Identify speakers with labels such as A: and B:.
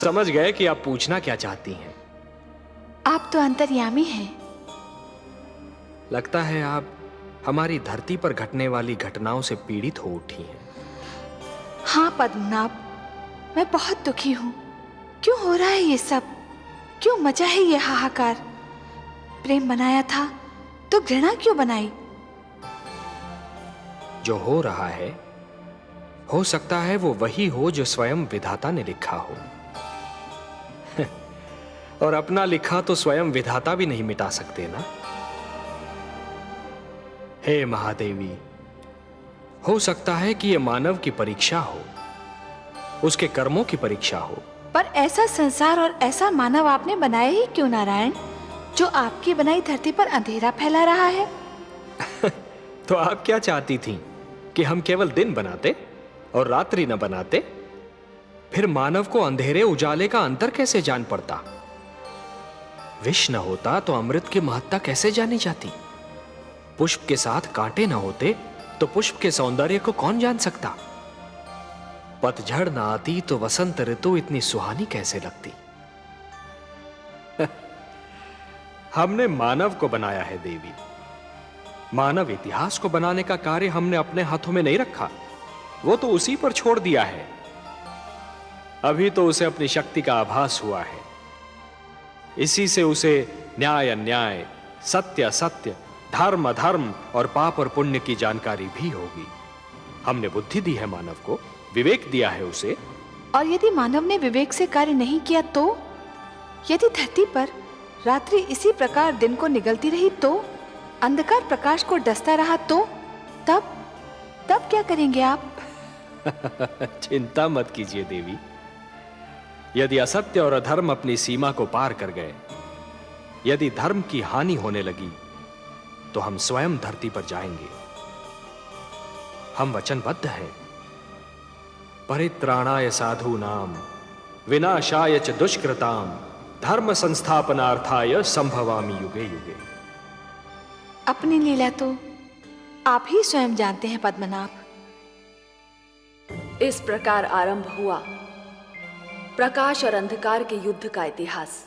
A: समझ गए कि आप पूछना क्या चाहती हैं।
B: आप तो अंतर्यामी हैं।
A: लगता है आप हमारी धरती पर घटने वाली घटनाओं से पीड़ित हो उठी हैं।
B: हाँ पद्मनाभ, मैं बहुत दुखी हूँ। क्यों हो रहा है ये सब? क्यों मचा है ये हाहाकार? प्रेम बनाया था तो घृणा क्यों बनाई?
A: जो हो रहा है, हो सकता है वो वही हो जो स्वयं विधाता ने लिखा हो। और अपना लिखा तो स्वयं विधाता भी नहीं मिटा सकते ना। हे महादेवी, हो सकता है कि यह मानव की परीक्षा हो, उसके कर्मों की परीक्षा हो।
B: पर ऐसा संसार और ऐसा मानव आपने बनाया ही क्यों नारायण, जो आपकी बनाई धरती पर अंधेरा फैला रहा है?
A: तो आप क्या चाहती थीं कि हम केवल दिन बनाते और रात्रि न बनाते? फिर मानव को अंधेरे उजाले का अंतर कैसे जान पड़ता? विष न होता तो अमृत की महत्ता कैसे जानी जाती? पुष्प के साथ कांटे न होते तो पुष्प के सौंदर्य को कौन जान सकता? पतझड़ न आती तो वसंत ऋतु इतनी सुहानी कैसे लगती? हमने मानव को बनाया है देवी। मानव इतिहास को बनाने का कार्य हमने अपने हाथों में नहीं रखा, वो तो उसी पर छोड़ दिया है। अभी तो उसे अपनी शक्ति का आभास हुआ है। इसी से उसे न्याय अन्याय, सत्य असत्य, धर्म अधर्म और पाप और पुण्य की जानकारी भी होगी। हमने बुद्धि दी है मानव को, विवेक दिया है उसे।
B: और यदि मानव ने विवेक से कार्य नहीं किया तो? यदि धरती पर रात्रि इसी प्रकार दिन को निगलती रही तो? अंधकार प्रकाश को डसता रहा तो? तब क्या करेंगे आप?
A: चिंता मत कीजिए देवी। यदि असत्य और अधर्म अपनी सीमा को पार कर गए, यदि धर्म की हानि होने लगी, तो हम स्वयं धरती पर जाएंगे। हम वचनबद्ध हैं। परित्राणाय साधूनाम विनाशाय च दुष्कृताम धर्म संस्थापनार्थाय संभवामि युगे युगे।
B: अपनी लीला तो आप ही स्वयं जानते हैं पद्मनाभ।
C: इस प्रकार आरंभ हुआ प्रकाश और अंधकार के युद्ध का इतिहास।